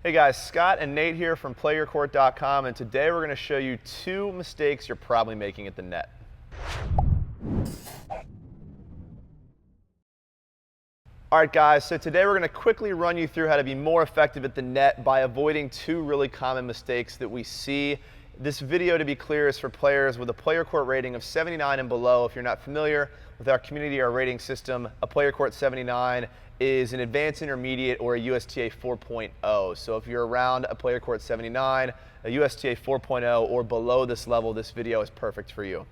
Hey guys, Scott and Nate here from PlayYourCourt.com, and today we're going to show you 2 mistakes you're probably making at the net. Alright guys, so today we're going to quickly run you through how to be more effective at the net by avoiding 2 really common mistakes that we see. This video, to be clear, is for players with a PlayYourCourt rating of 79 and below. If you're not familiar with our community, our rating system, a PlayYourCourt 79 is an advanced intermediate or a USTA 4.0. So if you're around a PlayYourCourt 79, a USTA 4.0 or below this level, this video is perfect for you.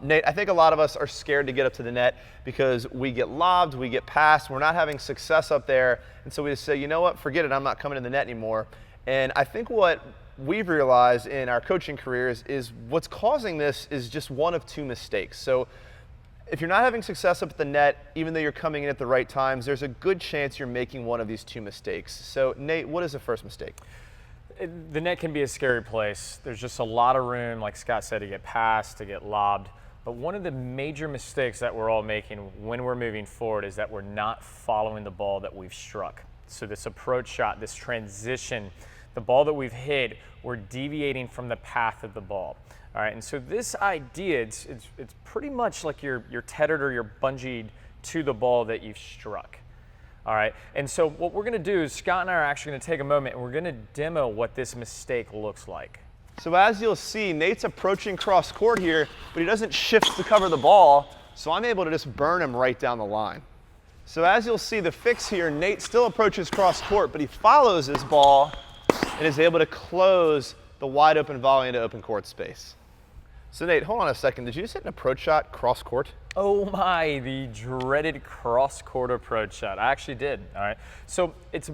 Nate, I think a lot of us are scared to get up to the net because we get lobbed, we get passed, we're not having success up there, and so we just say, you know what, forget it, I'm not coming to the net anymore. And I think what we've realized in our coaching careers is what's causing this is just one of 2 mistakes. So if you're not having success up at the net, even though you're coming in at the right times, there's a good chance you're making one of these 2 mistakes. So Nate, what is the first mistake? The net can be a scary place. There's just a lot of room, like Scott said, to get passed, to get lobbed. But one of the major mistakes that we're all making when we're moving forward is that we're not following the ball that we've struck. So this approach shot, this transition, the ball that we've hit, we're deviating from the path of the ball. All right, and so this idea, it's pretty much like you're tethered or you're bungeed to the ball that you've struck. All right, and so what we're gonna do is Scott and I are actually gonna take a moment and we're gonna demo what this mistake looks like. So as you'll see, Nate's approaching cross court here, but he doesn't shift to cover the ball, so I'm able to just burn him right down the line. So as you'll see, the fix here, Nate still approaches cross court, but he follows his ball and is able to close the wide open volley into open court space. So Nate, hold on a second. Did you just hit an approach shot cross court? Oh my, the dreaded cross court approach shot. I actually did, all right? So it's a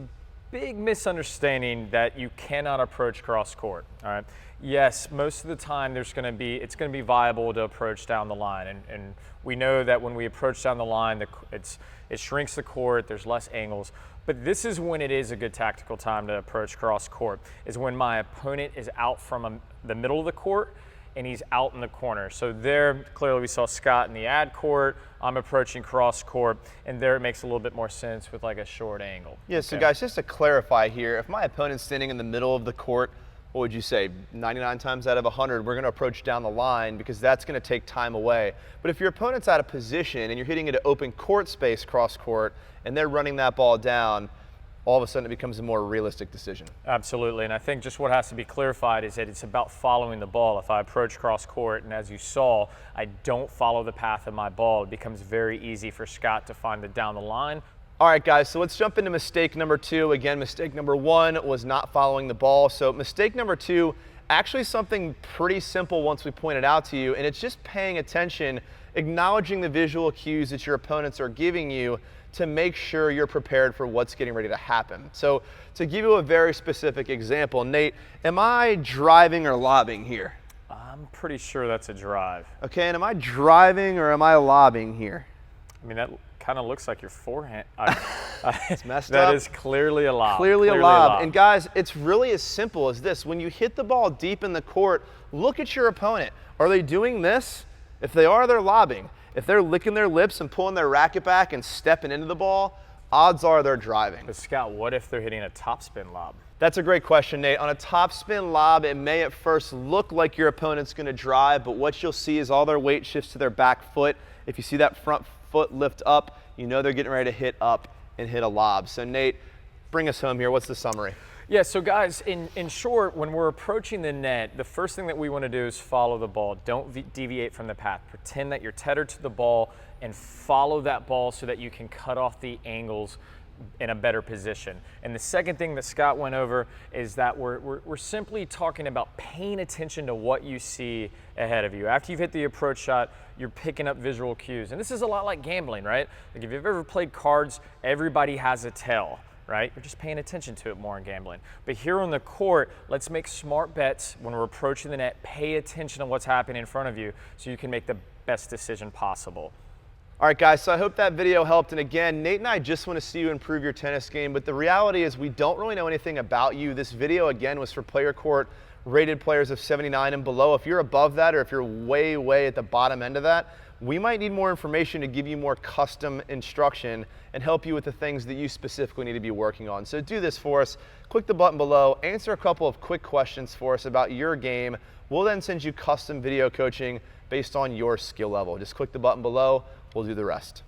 big misunderstanding that you cannot approach cross court, all right? Yes, most of the time it's gonna be viable to approach down the line. And we know that when we approach down the line, it shrinks the court, there's less angles. But this is when it is a good tactical time to approach cross court, is when my opponent is out from the middle of the court and he's out in the corner. So there, clearly we saw Scott in the ad court, I'm approaching cross court, and there it makes a little bit more sense with like a short angle. Yeah, so guys, just to clarify here, if my opponent's standing in the middle of the court, what would you say, 99 times out of 100, we're gonna approach down the line because that's gonna take time away. But if your opponent's out of position and you're hitting into open court space cross court and they're running that ball down, all of a sudden it becomes a more realistic decision. Absolutely, and I think just what has to be clarified is that it's about following the ball. If I approach cross court and as you saw, I don't follow the path of my ball, it becomes very easy for Scott to find the down the line. All right guys, so let's jump into mistake number 2. Again, mistake number 1 was not following the ball. So mistake number 2, actually something pretty simple once we point it out to you, and it's just paying attention, acknowledging the visual cues that your opponents are giving you to make sure you're prepared for what's getting ready to happen. So to give you a very specific example, Nate, am I driving or lobbing here? I'm pretty sure that's a drive. Okay, and am I driving or am I lobbing here? I mean, that kind of looks like your forehand. It's messed up. That is clearly a lob. Clearly a lob. And guys, it's really as simple as this. When you hit the ball deep in the court, look at your opponent. Are they doing this? If they are, they're lobbing. If they're licking their lips and pulling their racket back and stepping into the ball, odds are they're driving. But Scott, what if they're hitting a topspin lob? That's a great question, Nate. On a topspin lob, it may at first look like your opponent's gonna drive, but what you'll see is all their weight shifts to their back foot. If you see that front foot lift up, you know they're getting ready to hit up and hit a lob. So Nate, bring us home here. What's the summary? Yeah, so guys, in short, when we're approaching the net, the first thing that we want to do is follow the ball. Don't deviate from the path. Pretend that you're tethered to the ball and follow that ball so that you can cut off the angles in a better position. And the second thing that Scott went over is that we're simply talking about paying attention to what you see ahead of you. After you've hit the approach shot, you're picking up visual cues. And this is a lot like gambling, right? Like if you've ever played cards, everybody has a tell, right? You're just paying attention to it more in gambling. But here on the court, let's make smart bets when we're approaching the net. Pay attention to what's happening in front of you so you can make the best decision possible. All right, guys, so I hope that video helped. And again, Nate and I just want to see you improve your tennis game, but the reality is we don't really know anything about you. This video, again, was for PlayYourCourt rated players of 79 and below. If you're above that or if you're way at the bottom end of that, we might need more information to give you more custom instruction and help you with the things that you specifically need to be working on. So do this for us. Click the button below, answer a couple of quick questions for us about your game. We'll then send you custom video coaching based on your skill level. Just click the button below, we'll do the rest.